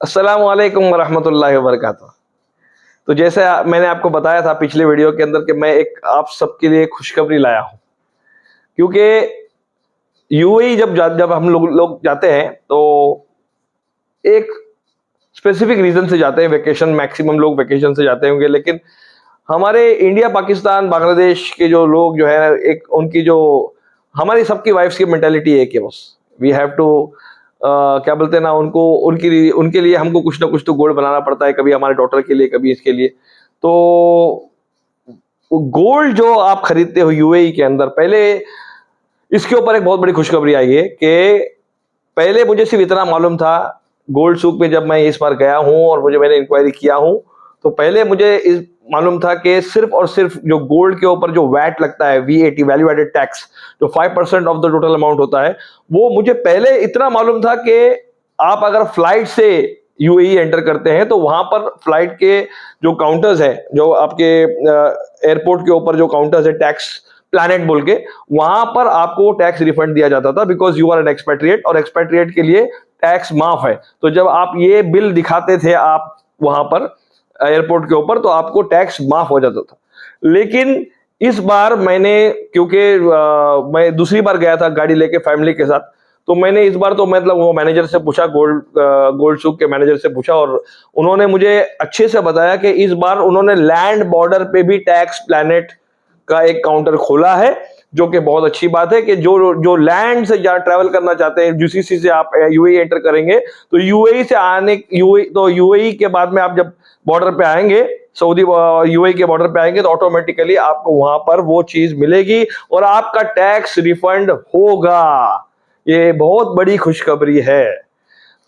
अस्सलामु अलैकुम वरहमतुल्लाहि वबरकातुह। तो जैसे मैंने आपको बताया था पिछले वीडियो के अंदर कि मैं एक आप सबके लिए खुशखबरी लाया हूं, क्योंकि यूएई जब हम लोग जाते हैं तो एक स्पेसिफिक रीजन से जाते हैं। वेकेशन, मैक्सिमम लोग वेकेशन से जाते होंगे, लेकिन हमारे इंडिया, पाकिस्तान, बांग्लादेश के जो लोग जो है, एक उनकी जो हमारी सबकी वाइफ्स की मेंटालिटी है कि बस वी हैव टू क्या बोलते हैं ना, उनके लिए हमको कुछ ना कुछ तो गोल्ड बनाना पड़ता है, कभी हमारे डॉटर के लिए, कभी इसके लिए। तो गोल्ड जो आप खरीदते हो यूएई के अंदर, पहले इसके ऊपर एक बहुत बड़ी खुशखबरी आई है कि पहले मुझे सिर्फ इतना मालूम था गोल्ड सूक में, जब मैं इस बार गया हूं और मैंने इंक्वायरी किया हूं, तो पहले मुझे इस मालूम था कि सिर्फ और सिर्फ जो गोल्ड के ऊपर जो वैट लगता है, वीएटी, वैल्यू एडेड टैक्स, जो 5% ऑफ द टोटल अमाउंट होता है, वो मुझे पहले इतना मालूम था कि आप अगर फ्लाइट से यूएई एंटर करते हैं तो वहां पर फ्लाइट के जो काउंटर्स है, जो आपके एयरपोर्ट के ऊपर जो काउंटर्स है टैक्स प्लैनेट बोल के, वहां पर आपको टैक्स रिफंड दिया जाता था, because you are an expatriate, और एक्सपेट्रिएट के लिए टैक्स माफ है। तो जब आप ये बिल दिखाते थे आप वहां पर एयरपोर्ट के ऊपर, तो आपको टैक्स माफ हो जाता था। लेकिन इस बार मैंने, क्योंकि मैं दूसरी बार गया था गाड़ी लेके फैमिली के साथ, तो मैंने इस बार तो मतलब वो मैनेजर से पूछा, गोल्ड सूक के मैनेजर से पूछा, और उन्होंने मुझे अच्छे से बताया कि इस बार उन्होंने लैंड बॉर्डर पे भी टैक्स प्लैनेट का एक काउंटर खोला है, जो कि बहुत अच्छी बात है कि जो लैंड से जहां ट्रैवल करना चाहते हैं, यूसीसी से आप यूएई एंटर करेंगे, तो यूएई से आने यूएई के बाद में आप जब बॉर्डर पे आएंगे, सऊदी यूएई के बॉर्डर पे आएंगे, तो ऑटोमेटिकली आपको वहां पर वो चीज मिलेगी और आपका टैक्स रिफंड होगा। ये बहुत बड़ी खुशखबरी है।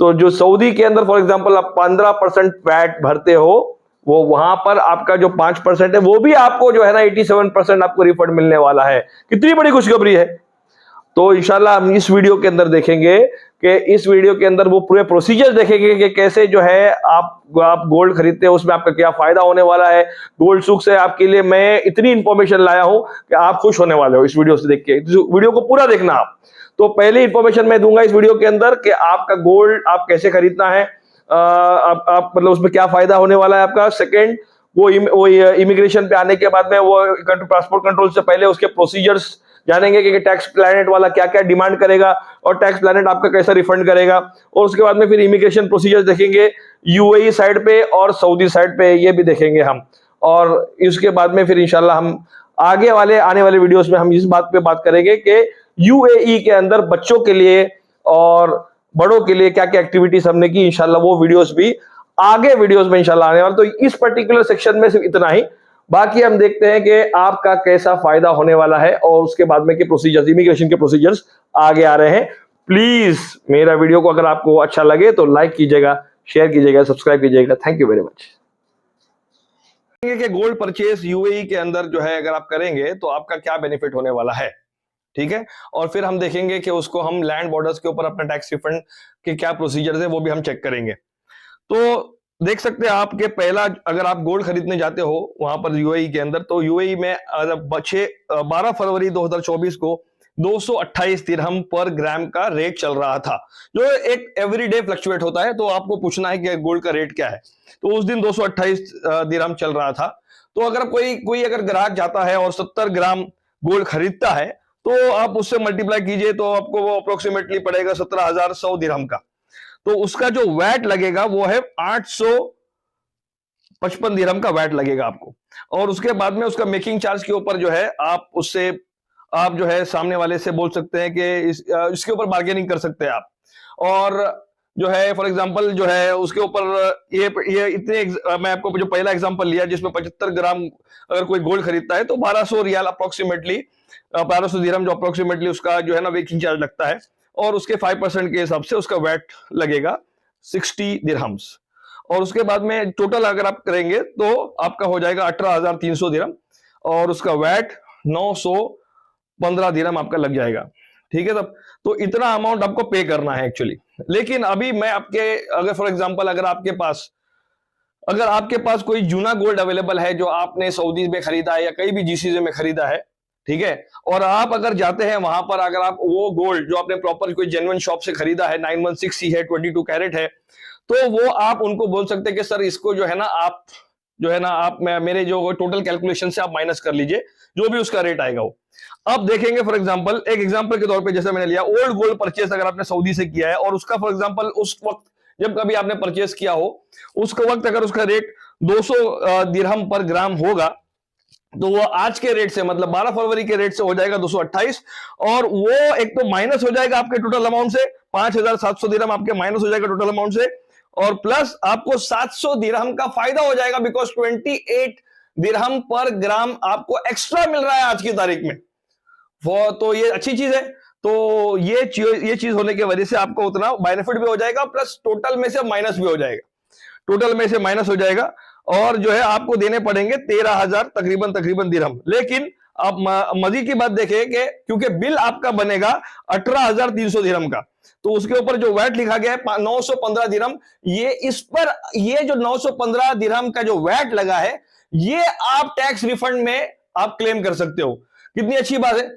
तो जो सऊदी के अंदर फॉर एग्जांपल आप 15% वैट भरते हो, वो वहां पर आपका जो 5% है, वो भी आपको जो है ना 87% आपको रिफंड मिलने वाला है। कितनी बड़ी खुशखबरी है। तो इंशाल्लाह हम इस वीडियो के अंदर देखेंगे कि इस वीडियो के अंदर वो पूरे प्रोसीजर देखेंगे कि कैसे जो है आप गोल्ड खरीदते हो, उसमें आपका क्या फायदा होने वाला है। गोल्ड सूक से आपके लिए मैं इतनी इंफॉर्मेशन लाया हूं कि आप खुश होने वाले हो इस वीडियो से देख के। वीडियो को पूरा देखना आप। तो पहली इंफॉर्मेशन मैं दूंगा इस वीडियो के अंदर कि आपका गोल्ड आप कैसे खरीदना है, आप मतलब उसमें क्या फायदा होने वाला है आपका। सेकंड, वो इमिग्रेशन पे आने के बाद में वो पासपोर्ट कंट्रोल से पहले उसके प्रोसीजर्स जानेंगे कि टैक्स प्लैनेट वाला क्या क्या डिमांड करेगा और टैक्स प्लैनेट आपका कैसा रिफंड करेगा। और उसके बाद में फिर इमिग्रेशन प्रोसीजर्स देखेंगे यूएई साइड पे और सऊदी साइड पे, ये भी देखेंगे हम। और इसके बाद में फिर इंशाल्लाह हम आने वाले वीडियोस में हम इस बात पे बात करेंगे कि यूएई के अंदर बच्चों के लिए और बड़ों के लिए क्या क्या एक्टिविटीज हमने की। इंशाल्लाह वो वीडियोस भी आगे वीडियोस में इंशाल्लाह आने वाला। तो इस पर्टिकुलर सेक्शन में सिर्फ इतना ही, बाकी हम देखते हैं कि आपका कैसा फायदा होने वाला है और उसके बाद में के प्रोसीजर्स, इमिग्रेशन के प्रोसीजर्स आगे आ रहे हैं। प्लीज मेरा वीडियो को अगर आपको अच्छा लगे तो लाइक कीजिएगा, शेयर कीजिएगा, सब्सक्राइब कीजिएगा। Thank you very much. कि गोल्ड परचेज यूएई के अंदर जो है अगर आप करेंगे तो आपका क्या बेनिफिट होने वाला है, ठीक है। और फिर हम देखेंगे कि उसको हम लैंड बॉर्डर्स के ऊपर अपना टैक्स रिफंड के क्या प्रोसीजर्स है वो भी हम चेक करेंगे। तो देख सकते हैं आपके पहला, अगर आप गोल्ड खरीदने जाते हो वहां पर यूएई के अंदर, तो यूएई में 12 फरवरी 2024 को 228 दिरहम पर ग्राम का रेट चल रहा था, जो एक एवरीडे फ्लक्चुएट होता है। तो आपको पूछना है कि गोल्ड का रेट क्या है। तो उस दिन 228 दिरहम चल रहा था। तो अगर कोई अगर ग्राहक जाता है और 70 ग्राम गोल्ड खरीदता है, तो आप उससे मल्टीप्लाई कीजिए तो आपको वो अप्रोक्सीमेटली पड़ेगा 17,100 दिरहम का। तो उसका जो वैट लगेगा वो है 855 दिरहम का वैट लगेगा आपको। और उसके बाद में उसका मेकिंग चार्ज के ऊपर जो है आप जो है सामने वाले से बोल सकते हैं कि इसके ऊपर बार्गेनिंग कर सकते हैं आप। और जो है फॉर एग्जांपल जो है उसके ऊपर ये इतने, मैं आपको जो पहला एग्जांपल लिया जिसमें 75 ग्राम अगर कोई गोल्ड खरीदता है तो 1200 रियाल अप्रोक्सीमेटली, 1200 दिरहम जो अप्रोक्सीमेटली उसका जो है ना मेकिंग चार्ज लगता है। और उसके 5% के हिसाब से उसका वैट लगेगा 60 दिरहम्स। और उसके बाद में टोटल अगर आप करेंगे तो आपका हो जाएगा 18,300 दिरहम और उसका वैट 915 दिरहम आपका लग जाएगा, ठीक है। तब तो इतना अमाउंट आपको पे करना है एक्चुअली। लेकिन अभी मैं अगर फॉर एग्जांपल अगर आपके पास कोई जूना गोल्ड अवेलेबल है जो आपने सऊदी में खरीदा है या कहीं भी जीसीसी में खरीदा है, ठीक है, और आप अगर जाते हैं वहां पर, अगर आप वो गोल्ड जो आपने प्रॉपर कोई जेन्युइन शॉप से खरीदा है, 916 सी है, 22 कैरेट है, तो वो आप उनको बोल सकते हैं कि सर इसको जो है ना आप मेरे जो टोटल कैलकुलेशन से आप माइनस कर लीजिए, जो भी उसका रेट आएगा वो। अब देखेंगे फॉर एग्जांपल, एक एग्जांपल के तौर पे जैसे मैंने लिया ओल्ड गोल्ड परचेस अगर आपने सऊदी से किया है और उसका फॉर एग्जांपल उस वक्त जब कभी आपने परचेस किया हो उसके वक्त अगर उसका रेट 200 दिरहम पर ग्राम होगा, तो वो आज के रेट से मतलब 12 फरवरी के रेट से हो जाएगा 228, और वो एक तो माइनस हो जाएगा आपके टोटल अमाउंट से, 5700 दिरहम आपके माइनस हो जाएगा टोटल अमाउंट से, और प्लस आपको 700 दिरहम का फायदा हो जाएगा बिकॉज 28 दिरहम पर ग्राम आपको एक्स्ट्रा मिल रहा है आज की तारीख में। वो तो ये अच्छी चीज है। तो ये चीज होने की वजह से आपको उतना बेनिफिट भी हो जाएगा, प्लस टोटल में से माइनस भी हो जाएगा, टोटल में से माइनस हो जाएगा, और जो है आपको देने पड़ेंगे 13,000 तकरीबन दिरहम। लेकिन आप मजीद की बात देखें कि क्योंकि बिल आपका बनेगा 18,300 दिरहम का, तो उसके ऊपर जो वैट लिखा गया है 915 दिरहम, ये इस पर ये जो 915 दिरहम का जो वैट लगा है ये आप टैक्स रिफंड में आप क्लेम कर सकते हो। कितनी अच्छी बात है।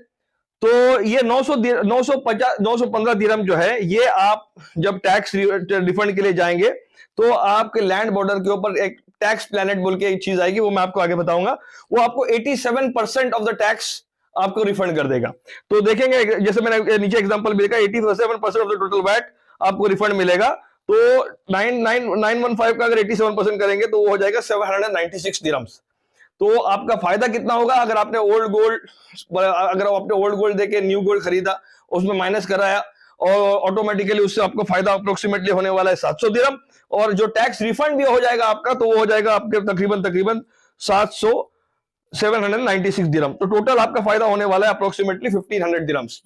तो ये 915 दिरहम जो है ये आप जब टैक्स रिफंड के लिए जाएंगे तो आपके लैंड बॉर्डर के ऊपर एक टैक्स प्लैनेट बोल के एक चीज आएगी, वो मैं आपको आगे बताऊंगा, वो आपको 87% ऑफ द टैक्स आपको रिफंड कर देगा। तो देखेंगे जैसे मैंने नीचे एग्जांपल भी देखा 87% ऑफ द टोटल वैट आपको रिफंड मिलेगा। तो 915 का अगर 87% करेंगे तो वो हो जाएगा 796 दिरहम्स। तो आपका फायदा कितना होगा अगर आपने ओल्ड गोल्ड देके न्यू गोल्ड खरीदा, उसमें माइनस कराया, और ऑटोमेटिकली उससे आपको फायदा अप्रोक्सीमेटली होने वाला है 700 दिरहम, और जो टैक्स रिफंड भी हो जाएगा आपका तो वो हो जाएगा आपके तकरीबन 796 दिरहम। तो टोटल आपका फायदा होने वाला है अप्रोक्सीमेटली 1500 दिरहम्स।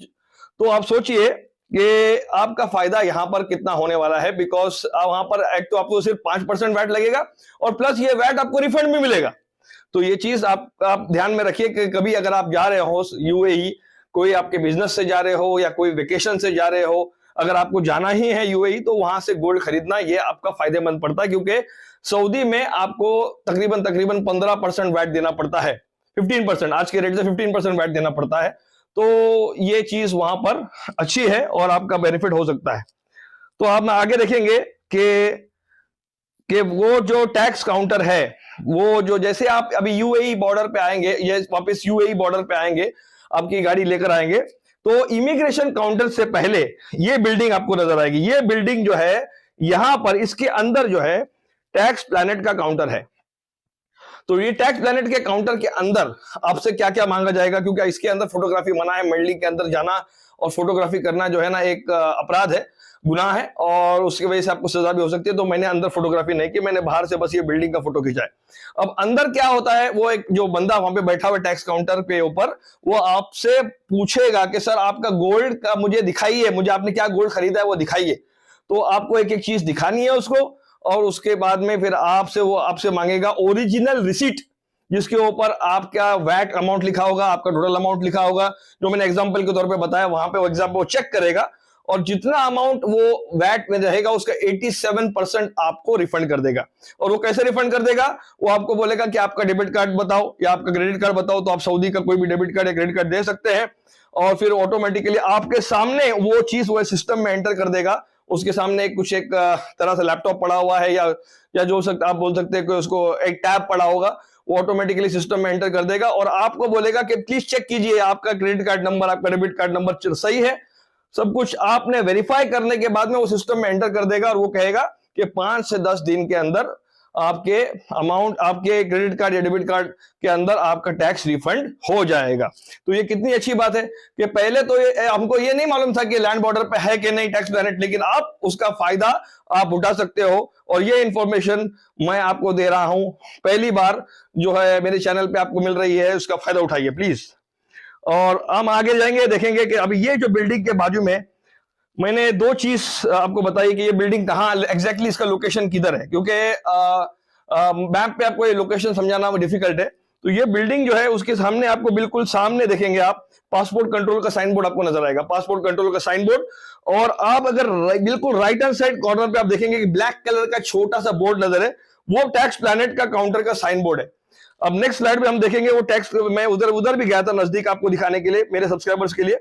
तो आप सोचिए कि आपका फायदा यहां पर कितना होने वाला है, बिकॉज वहां पर एक तो आपको सिर्फ 5% वैट लगेगा और प्लस ये वैट आपको रिफंड भी मिलेगा। तो ये चीज आप ध्यान में रखिए कि कभी अगर आप जा रहे हो यूएई, कोई आपके बिजनेस से जा रहे हो या कोई वेकेशन से जा रहे हो, अगर आपको जाना ही है यूएई तो वहां से गोल्ड खरीदना ये आपका फायदेमंद पड़ता है, क्योंकि सऊदी में आपको तकरीबन 15% वैट देना पड़ता है, 15% आज के रेट से 15% वैट देना पड़ता है। तो ये चीज वहां पर अच्छी है और आपका बेनिफिट हो सकता है। तो आप आगे देखेंगे कि वो जो टैक्स काउंटर है, वो जो जैसे आप अभी यूएई बॉर्डर पे आएंगे, ये वापस यूएई बॉर्डर पे आएंगे, आपकी गाड़ी लेकर आएंगे, तो इमिग्रेशन काउंटर से पहले ये बिल्डिंग आपको नजर आएगी। ये बिल्डिंग जो है यहां पर इसके अंदर जो है टैक्स प्लैनेट का काउंटर है। तो ये टैक्स प्लैनेट के काउंटर के अंदर आपसे क्या क्या मांगा जाएगा, क्योंकि इसके अंदर फोटोग्राफी मना है, मंडली के अंदर जाना और फोटोग्राफी करना जो है ना एक अपराध है, गुनाह है, और उसकी वजह से आपको सजा भी हो सकती है। तो मैंने अंदर फोटोग्राफी नहीं की, मैंने बाहर से बस ये बिल्डिंग का फोटो खींचा है। अब अंदर क्या होता है, वो एक जो बंदा वहां पे बैठा हुआ टैक्स काउंटर पे ऊपर, वो आपसे पूछेगा कि सर आपका गोल्ड का मुझे दिखाइए, मुझे आपने क्या गोल्ड खरीदा है वो दिखाइए। तो आपको एक एक चीज दिखानी है उसको, और उसके बाद में फिर आपसे मांगेगा ओरिजिनल रिसीट, जिसके ऊपर आपका वैट अमाउंट लिखा होगा, आपका टोटल अमाउंट लिखा होगा, जो मैंने एग्जांपल के तौर पे बताया। वहां पे वो एग्जांपल वो चेक करेगा और जितना अमाउंट वो वैट में रहेगा उसका 87% आपको रिफंड कर देगा। और वो कैसे रिफंड कर देगा, वो आपको बोलेगा कि आपका डेबिट कार्ड बताओ या आपका क्रेडिट कार्ड बताओ, तो आप सऊदी का कोई भी डेबिट कार्ड या क्रेडिट कार्ड दे सकते हैं, और फिर ऑटोमेटिकली आपके सामने वो चीज वो सिस्टम में एंटर कर देगा। उसके सामने कुछ एक तरह से लैपटॉप पड़ा हुआ है या जो आप बोल सकते हैं कि उसको एक टैब पड़ा होगा, वो ऑटोमेटिकली सिस्टम में एंटर कर देगा और आपको बोलेगा कि प्लीज चेक कीजिए आपका क्रेडिट कार्ड नंबर, आपका डेबिट कार्ड नंबर सही है। सब कुछ आपने वेरीफाई करने के बाद में वो सिस्टम में एंटर कर देगा और वो कहेगा कि 5 से 10 दिन के अंदर आपके अमाउंट, आपके क्रेडिट कार्ड या डेबिट कार्ड के अंदर आपका टैक्स रिफंड हो जाएगा। तो ये कितनी अच्छी बात है कि पहले तो हमको ये नहीं मालूम था कि लैंड बॉर्डर पे है कि नहीं टैक्स प्लैनेट, लेकिन आप उसका फायदा आप उठा सकते हो। और ये इंफॉर्मेशन मैं आपको दे रहा हूं, पहली बार जो है मेरे चैनल पे आपको मिल रही है, उसका फायदा उठाइए प्लीज। और हम आगे जाएंगे, देखेंगे कि अभी ये जो बिल्डिंग के बाजू में मैंने 2 चीज आपको बताई कि ये बिल्डिंग कहाँ एग्जैक्टली इसका लोकेशन किधर है, क्योंकि मैप पे आपको ये लोकेशन समझाना डिफिकल्ट है। तो ये बिल्डिंग जो है उसके सामने आपको बिल्कुल सामने देखेंगे आप पासपोर्ट कंट्रोल का साइन बोर्ड आपको नजर आएगा, पासपोर्ट कंट्रोल का साइन बोर्ड। और आप अगर बिल्कुल राइट हैंड साइड कॉर्नर पे आप देखेंगे कि ब्लैक कलर का छोटा सा बोर्ड नजर है, वो टैक्स प्लैनेट का काउंटर का साइन बोर्ड है। अब नेक्स्ट स्लाइड में हम देखेंगे वो टैक्स, मैं उधर भी गया था नजदीक आपको दिखाने के लिए मेरे सब्सक्राइबर्स के लिए।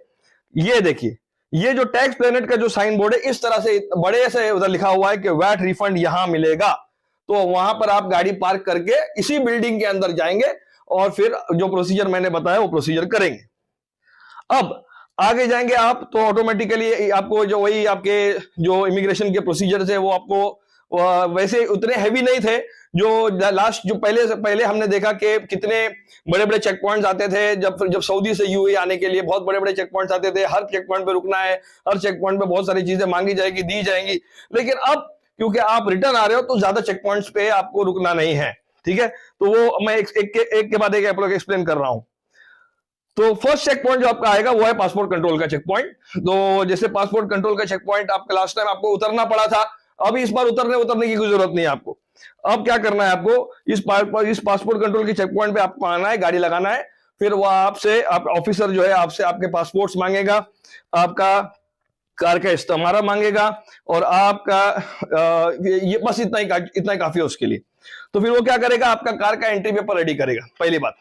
ये देखिए ये जो टैक्स प्लेनेट का जो साइन बोर्ड है इस तरह से बड़े से उधर लिखा हुआ है कि वैट रिफंड यहां मिलेगा, तो वहां पर आप गाड़ी पार्क करके इसी बिल्डिंग के अंदर जाएंगे और फिर जो प्रोसीजर मैंने बताया वो प्रोसीजर करेंगे। अब आगे जाएंगे आप तो ऑटोमेटिकली आपको जो वही आपके जो इमिग्रेशन के प्रोसीजर है वो आपको वैसे उतने हैवी नहीं थे जो लास्ट जो पहले हमने देखा कि कितने बड़े बड़े चेक पॉइंट्स आते थे जब सऊदी से यूएई आने के लिए बहुत बड़े बड़े चेक पॉइंट्स आते थे, हर चेक पॉइंट पे रुकना है, हर चेक पॉइंट पे बहुत सारी चीजें मांगी जाएगी, दी जाएंगी। लेकिन अब क्योंकि आप रिटर्न आ रहे हो तो ज्यादा चेक पॉइंट्स पे आपको रुकना नहीं है, ठीक है। तो वो मैं एक के बाद एक आप लोग एक्सप्लेन कर रहा हूं। तो फर्स्ट चेक पॉइंट जो आपका आएगा वो है पासपोर्ट कंट्रोल का चेक पॉइंट। तो जैसे पासपोर्ट कंट्रोल का चेक पॉइंट आपका लास्ट टाइम आपको उतरना पड़ा था, अब इस बार उतरने की कोई जरूरत नहीं है आपको। अब क्या करना है आपको, इस पासपोर्ट कंट्रोल की चेक पॉइंट पे आपको आना है, गाड़ी लगाना है, फिर वो आपसे ऑफिसर जो है आपसे आपके पासपोर्ट्स मांगेगा, आपका कार का इस्तेमारा मांगेगा और आपका ये बस इतना ही काफी है उसके लिए। तो फिर वो क्या करेगा, आपका कार का एंट्री पेपर रेडी करेगा, पहली बात।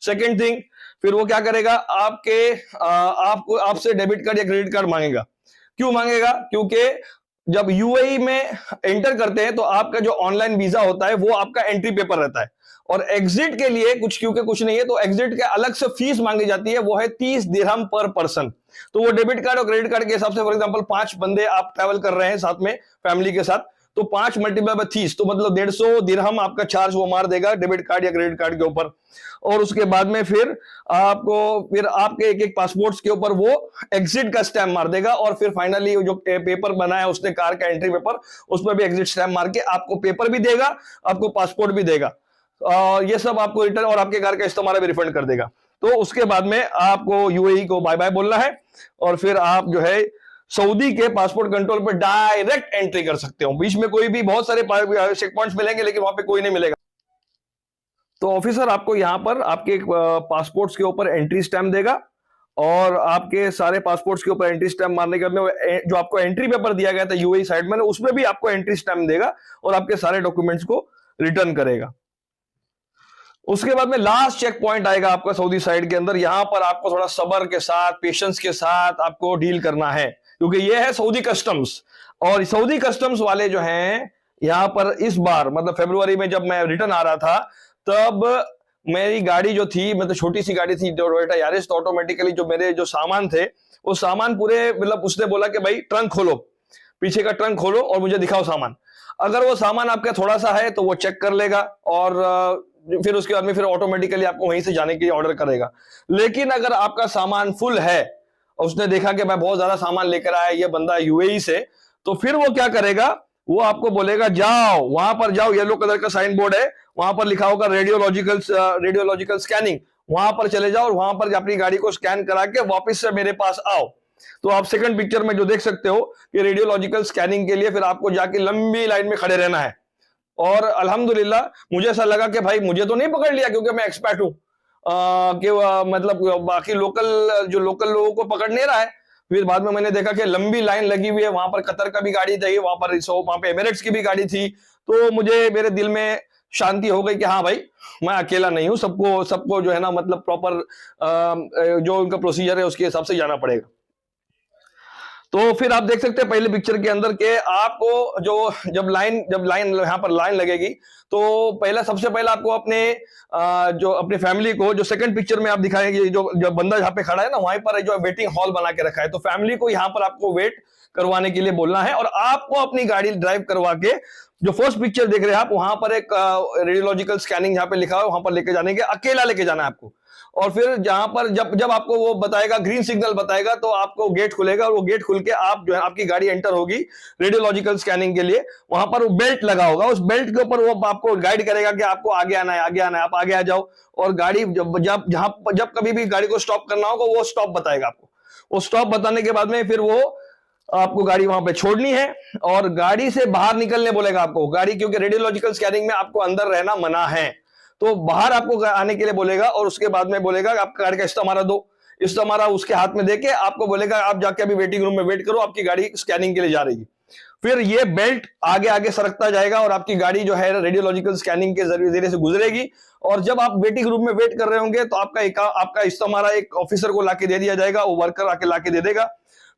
सेकेंड थिंग, फिर वो क्या करेगा, आपको आपसे डेबिट कार्ड या क्रेडिट कार्ड मांगेगा। क्यों मांगेगा, क्योंकि जब यूएई में एंटर करते हैं तो आपका जो ऑनलाइन वीजा होता है वो आपका एंट्री पेपर रहता है, और एग्जिट के लिए क्योंकि कुछ नहीं है तो एग्जिट के अलग से फीस मांगी जाती है, वो है 30 दिरहम पर पर्सन। तो वो डेबिट कार्ड और क्रेडिट कार्ड के हिसाब से फॉर एग्जांपल 5 बंदे आप ट्रैवल कर रहे हैं साथ में फैमिली के साथ, तो 5 मल्टीप्लाई बाय 30 तो मतलब 150 दिरहम आपका चार्ज वो मार देगा डेबिट कार्ड या क्रेडिट कार्ड के ऊपर। और उसके बाद में फिर आपके एक पासपोर्ट्स के ऊपर वो एग्जिट का स्टैम्प मार देगा, और फिर फाइनली जो पेपर बना है उसने कार का एंट्री पेपर, उस पर भी एग्जिट स्टैम्प मार के आपको पेपर भी देगा, आपको पासपोर्ट भी देगा, ये सब आपको रिटर्न और आपके कार का इस्तेमाल भी रिफंड कर देगा। तो उसके बाद में आपको यूएई को बाय बाय बोलना है और फिर आप जो है सऊदी के पासपोर्ट कंट्रोल पर डायरेक्ट एंट्री कर सकते हो। बीच में कोई भी बहुत सारे चेक पॉइंट्स मिलेंगे लेकिन वहां पे कोई नहीं मिलेगा। तो ऑफिसर आपको यहां पर आपके पासपोर्ट्स के ऊपर एंट्री स्टैम्प देगा, और आपके सारे पासपोर्ट्स के ऊपर एंट्री स्टैम्प मारने के बाद जो आपको एंट्री पेपर दिया गया था यूएई साइड में उसमें भी आपको एंट्री स्टैम्प देगा और आपके सारे डॉक्यूमेंट्स को रिटर्न करेगा। उसके बाद में लास्ट चेक पॉइंट आएगा आपका सऊदी साइड के अंदर। यहां पर आपको थोड़ा सब्र के साथ, पेशेंस के साथ आपको डील करना है, क्योंकि ये है सऊदी कस्टम्स। और सऊदी कस्टम्स वाले जो हैं यहां पर इस बार मतलब फरवरी में जब मैं रिटर्न आ रहा था तब मेरी गाड़ी जो थी मतलब छोटी सी गाड़ी थी टोयोटा यारिस, तो ऑटोमेटिकली जो मेरे जो सामान थे वो सामान पूरे मतलब उसने बोला कि भाई ट्रंक खोलो, पीछे का ट्रंक खोलो और मुझे दिखाओ सामान। अगर वो सामान आपका थोड़ा सा है तो वो चेक कर लेगा और फिर उसके बाद में फिर ऑटोमेटिकली आपको वहीं से जाने के लिए ऑर्डर करेगा। लेकिन अगर आपका सामान फुल है और उसने देखा कि मैं बहुत ज्यादा सामान लेकर आया ये बंदा यूएई से, तो फिर वो क्या करेगा, वो आपको बोलेगा जाओ वहां पर जाओ, येलो कलर का साइन बोर्ड है वहां पर लिखा होगा रेडियोलॉजिकल स्कैनिंग, वहां पर चले जाओ और वहां पर अपनी गाड़ी को स्कैन करा के वापस से मेरे पास आओ। तो आप सेकंड पिक्चर में जो देख सकते हो कि रेडियोलॉजिकल स्कैनिंग के लिए फिर आपको जाके लंबी लाइन में खड़े रहना है। और अल्हम्दुलिल्लाह मुझे ऐसा लगा कि भाई मुझे तो नहीं पकड़ लिया क्योंकि मैं एक्सपर्ट हूं, कि मतलब बाकी लोकल लोगों को पकड़ नहीं रहा है। फिर बाद में मैंने देखा कि लंबी लाइन लगी हुई है, वहां पर कतर का भी गाड़ी थी, वहां पे एमिरेट्स की भी गाड़ी थी। तो मुझे मेरे दिल में शांति हो गई कि हाँ भाई मैं अकेला नहीं हूं, सबको जो है ना मतलब प्रॉपर जो उनका प्रोसीजर है उसके हिसाब से जाना पड़ेगा। तो फिर आप देख सकते हैं पहले पिक्चर के अंदर के आपको जब लाइन यहाँ पर लाइन लगेगी तो सबसे पहला आपको अपने फैमिली को जो सेकंड पिक्चर में आप दिखाएंगे जो बंदा जहाँ पे खड़ा है ना वहीं पर जो वेटिंग हॉल बना के रखा है, तो फैमिली को यहाँ पर आपको वेट करवाने के लिए बोलना है और आपको अपनी गाड़ी ड्राइव करवा के जो फर्स्ट पिक्चर देख रहे हैं आप वहां पर एक रेडियोलॉजिकल स्कैनिंग जहां पे लिखा है वहां पर लेके जाने के, अकेला लेके जाना है आपको। और फिर जहां पर जब आपको वो बताएगा ग्रीन सिग्नल बताएगा तो आपको गेट खुलेगा और वो गेट खुल के आप जो है आपकी गाड़ी एंटर होगी रेडियोलॉजिकल स्कैनिंग के लिए। वहां पर वो बेल्ट लगा होगा, उस बेल्ट के ऊपर वो आपको गाइड करेगा कि आपको आगे आना है, आप आगे आ जाओ। और गाड़ी जब कभी भी गाड़ी को स्टॉप करना होगा वो स्टॉप बताएगा आपको। वो स्टॉप बताने के बाद में फिर वो आपको गाड़ी वहां पे छोड़नी है और गाड़ी से बाहर निकलने बोलेगा आपको। गाड़ी क्योंकि रेडियोलॉजिकल स्कैनिंग में आपको अंदर रहना मना है, तो बाहर आपको आने के लिए बोलेगा और उसके बाद में बोलेगा आपका गाड़ी का इस्तेमारा दो। इस्तेमारा उसके हाथ में देके आपको बोलेगा आप जाके अभी वेटिंग रूम में वेट करो, आपकी गाड़ी स्कैनिंग के लिए जा रही है। फिर ये बेल्ट आगे आगे सरकता जाएगा और आपकी गाड़ी जो है रेडियोलॉजिकल स्कैनिंग के जरिए से गुजरेगी। और जब आप वेटिंग रूम में वेट कर रहे होंगे तो आपका इस्तेमारा एक ऑफिसर को लाके दे दिया जाएगा, वो वर्कर आके लाके दे देगा।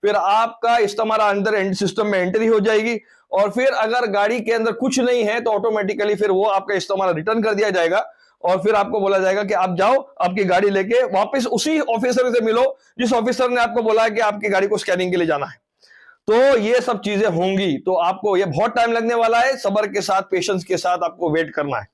फिर आपका इस्तेमाल अंदर एंड सिस्टम में एंट्री हो जाएगी, और फिर अगर गाड़ी के अंदर कुछ नहीं है तो ऑटोमेटिकली फिर वो आपका इस्तेमाल रिटर्न कर दिया जाएगा, और फिर आपको बोला जाएगा कि आप जाओ आपकी गाड़ी लेके वापस उसी ऑफिसर से मिलो जिस ऑफिसर ने आपको बोला है कि आपकी गाड़ी को स्कैनिंग के लिए जाना है। तो ये सब चीजें होंगी, तो आपको ये बहुत टाइम लगने वाला है, सब्र के साथ, पेशेंस के साथ आपको वेट करना है,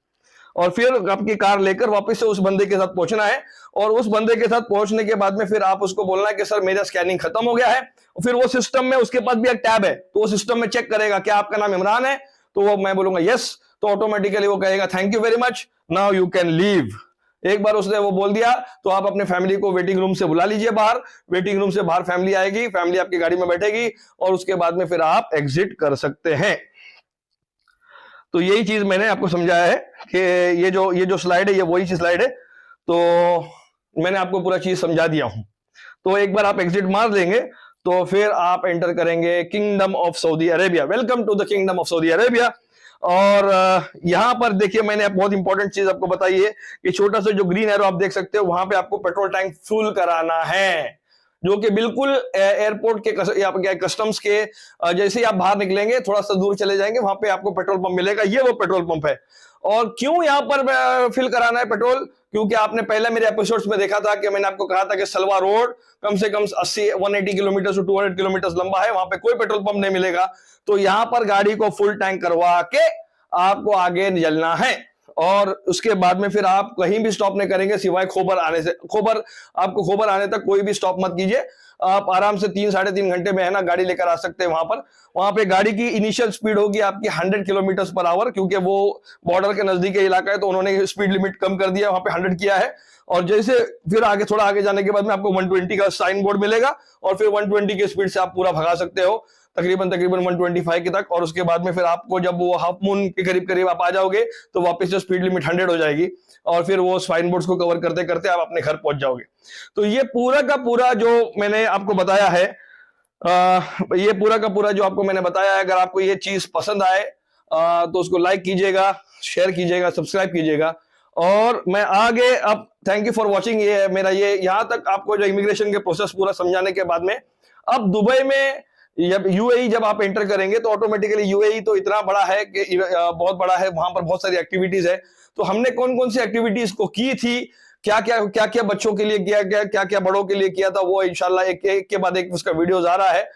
और फिर आपकी कार लेकर वापस से उस बंदे के साथ पहुंचना है, और उस बंदे के साथ पहुंचने के बाद में फिर आप उसको बोलना है कि सर मेरा स्कैनिंग खत्म हो गया है। फिर वो सिस्टम में उसके पास भी एक टैब है, तो वो सिस्टम में चेक करेगा क्या आपका नाम इमरान है, तो वो मैं बोलूंगा यस, तो ऑटोमेटिकली वो कहेगा thank you very much, now you can leave. एक बार उसने वो बोल दिया तो आप अपने फैमिली को वेटिंग रूम से बुला लीजिए बाहर, वेटिंग रूम से बाहर फैमिली आएगी, फैमिली आपकी गाड़ी में बैठेगी, और उसके बाद में फिर आप एग्जिट कर सकते हैं। तो यही चीज मैंने आपको समझाया है कि ये जो स्लाइड है ये वही स्लाइड है, तो मैंने आपको पूरा चीज समझा दिया हूं। तो एक बार आप एग्जिट मार देंगे तो फिर आप एंटर करेंगे kingdom of Saudi Arabia. Welcome to the kingdom of Saudi Arabia. और यहां पर देखिए मैंने बहुत इंपॉर्टेंट चीज आपको बताई है कि छोटा सा जो ग्रीन एरो आप देख सकते हो, वहां पे आपको पेट्रोल टैंक फुल कराना है, जो कि बिल्कुल एयरपोर्ट के कस्टम्स के जैसे ही आप बाहर निकलेंगे थोड़ा सा दूर चले जाएंगे, वहां पे आपको पेट्रोल पंप मिलेगा। ये वो पेट्रोल पंप है। और क्यों यहां पर फिल कराना है पेट्रोल, क्योंकि आपने पहले मेरे एपिसोड्स में देखा था कि मैंने आपको कहा था कि सलवा रोड कम से कम 180 किलोमीटर से 200 किलोमीटर लंबा है, वहां पे कोई पेट्रोल पंप नहीं मिलेगा। तो यहां पर गाड़ी को फुल टैंक करवा के आपको आगे निकलना है, और उसके बाद में फिर आप कहीं भी स्टॉप नहीं करेंगे सिवाय खोबर आने से। आपको खोबर आने तक कोई भी स्टॉप मत कीजिए, आप आराम से 3-3.5 घंटे में है ना गाड़ी लेकर आ सकते हैं वहां पे गाड़ी की इनिशियल स्पीड होगी आपकी 100 किलोमीटर पर आवर, क्योंकि वो बॉर्डर के नजदीक इलाका है तो उन्होंने स्पीड लिमिट कम कर दिया, वहां पे 100 किया है। और जैसे फिर आगे थोड़ा आगे जाने के बाद में आपको 120 का साइन बोर्ड मिलेगा, और फिर 120 की स्पीड से आप पूरा भगा सकते हो तकरीबन 125 के तक। और उसके बाद में फिर आपको जब वो हाफ मून के करीब आप आ जाओगे तो वापस से स्पीड लिमिट 100 हो जाएगी, और फिर वो साइन बोर्ड्स को कवर करते करते आप अपने घर पहुंच जाओगे। तो ये पूरा का पूरा जो मैंने आपको बताया है, ये पूरा का पूरा जो आपको मैंने बताया है, अगर आपको ये चीज पसंद आए तो उसको लाइक कीजिएगा, शेयर कीजिएगा, सब्सक्राइब कीजिएगा। और मैं आगे अब थैंक यू फॉर वॉचिंग। ये मेरा ये यहां तक आपको जो इमिग्रेशन के प्रोसेस पूरा समझाने के बाद में, अब दुबई में जब यूएई जब आप एंटर करेंगे तो ऑटोमेटिकली यूएई तो इतना बड़ा है कि बहुत बड़ा है, वहां पर बहुत सारी एक्टिविटीज है। तो हमने कौन कौन सी एक्टिविटीज को की थी, क्या क्या बच्चों के लिए किया गया, क्या क्या बड़ों के लिए किया था, वो इंशाल्लाह एक के बाद एक उसका वीडियोज आ रहा है।